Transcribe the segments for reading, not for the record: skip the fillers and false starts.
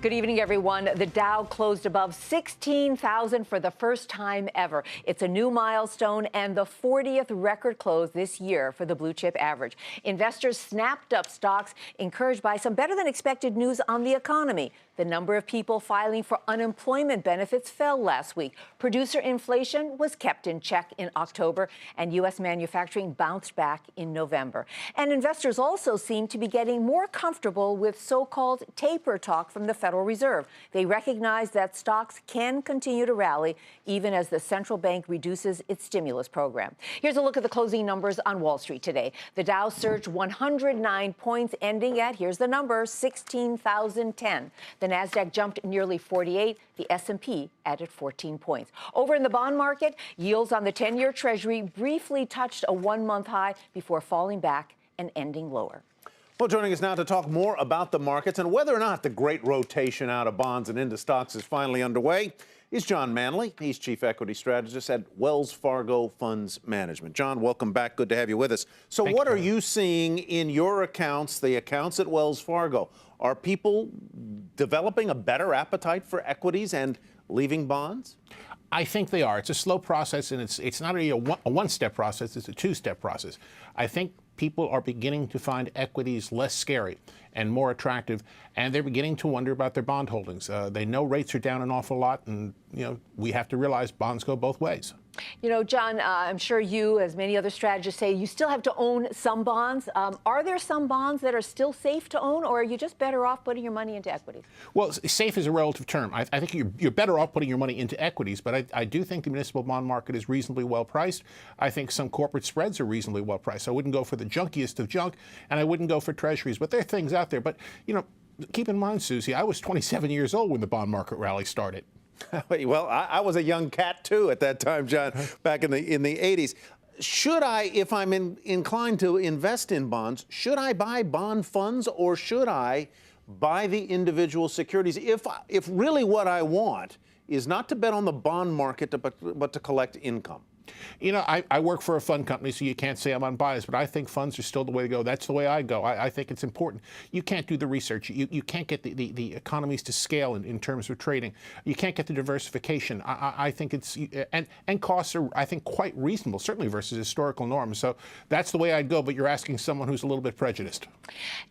Good evening, everyone. The Dow closed above 16,000 for the first time ever. It's a new milestone and the 40th record close this year for the blue chip average. Investors snapped up stocks, encouraged by some better than expected news on the economy. The number of people filing for unemployment benefits fell last week. Producer inflation was kept in check in October, and U.S. manufacturing bounced back in November. And investors also seem to be getting more comfortable with so-called taper talk from the Federal Reserve. They recognize that stocks can continue to rally even as the central bank reduces its stimulus program. Here's a look at the closing numbers on Wall Street today. The Dow surged 109 points, ending at, here's the number, 16,010. The Nasdaq jumped nearly 48. The S&P added 14 points. Over in the bond market, yields on the 10-year Treasury briefly touched a one-month high before falling back and ending lower. Well, joining us now to talk more about the markets and whether or not the great rotation out of bonds and into stocks is finally underway is John Manley. He's Chief Equity Strategist at Wells Fargo Funds Management. John, welcome back. Good to have you with us. So what are you seeing in your accounts, the accounts at Wells Fargo? Are people developing a better appetite for equities and leaving bonds? I think they are. It's a slow process, and it's not really a one-step process. It's a two-step process. I think people are beginning to find equities less scary and more attractive, and they're beginning to wonder about their bond holdings. They know rates are down an awful lot, and we have to realize bonds go both ways. You know, John, I'm sure you, as many other strategists say, you still have to own some bonds. Are there some bonds that are still safe to own, or are you just better off putting your money into equities? Well, safe is a relative term. I think you're better off putting your money into equities, but I do think the municipal bond market is reasonably well priced. I think some corporate spreads are reasonably well priced. I wouldn't go for the junkiest of junk, and I wouldn't go for treasuries, but there are things out there. But, keep in mind, Susie, I was 27 years old when the bond market rally started. Well, I was a young cat, too, at that time, John, back in the 80s. Should I, if I'm inclined to invest in bonds, should I buy bond funds or should I buy the individual securities if really what I want is not to bet on the bond market, but to collect income? I work for a fund company, so you can't say I'm unbiased, but I think funds are still the way to go. That's the way I go. I think it's important. You can't do the research. You can't get the economies to scale in terms of trading. You can't get the diversification. I think it's, and costs are, I think, quite reasonable, certainly versus historical norms. So that's the way I'd go, but you're asking someone who's a little bit prejudiced.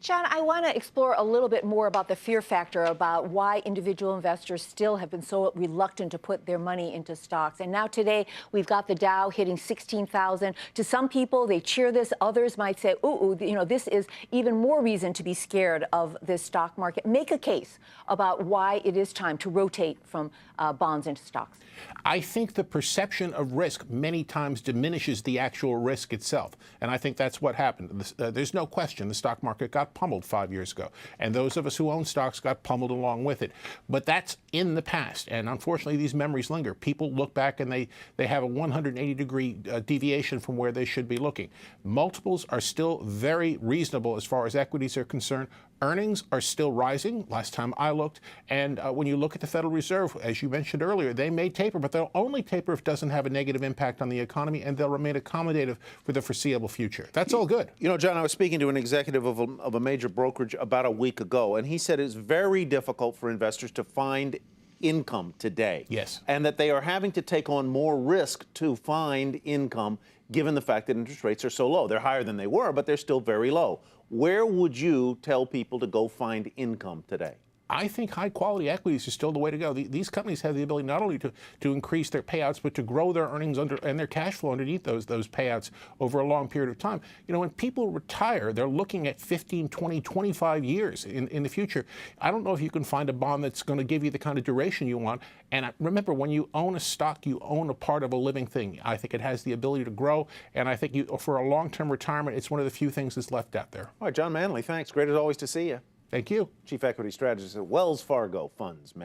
John, I want to explore a little bit more about the fear factor about why individual investors still have been so reluctant to put their money into stocks. And now today, we've got the Dow hitting 16,000. To some people, they cheer this. Others might say, ooh, this is even more reason to be scared of this stock market. Make a case about why it is time to rotate from bonds into stocks. I think the perception of risk many times diminishes the actual risk itself. And I think that's what happened. There's no question the stock market got pummeled 5 years ago. And those of us who own stocks got pummeled along with it. But that's in the past. And unfortunately, these memories linger. People look back and they have a 180-degree deviation from where they should be looking. Multiples are still very reasonable as far as equities are concerned. Earnings are still rising, last time I looked. And when you look at the Federal Reserve, as you mentioned earlier, they may taper, but they'll only taper if it doesn't have a negative impact on the economy, and they'll remain accommodative for the foreseeable future. That's all good. John, I was speaking to an executive of a major brokerage about a week ago, and he said it's very difficult for investors to find income today. Yes. And that they are having to take on more risk to find income, given the fact that interest rates are so low. They're higher than they were, but they're still very low. Where would you tell people to go find income today? I think high-quality equities is still the way to go. These companies have the ability not only to increase their payouts, but to grow their earnings and their cash flow underneath those payouts over a long period of time. When people retire, they're looking at 15, 20, 25 years in the future. I don't know if you can find a bond that's going to give you the kind of duration you want. And remember, when you own a stock, you own a part of a living thing. I think it has the ability to grow, and I think for a long-term retirement, it's one of the few things that's left out there. All right, John Manley, thanks. Great as always to see you. Thank you. Chief Equity Strategist at Wells Fargo Funds Management.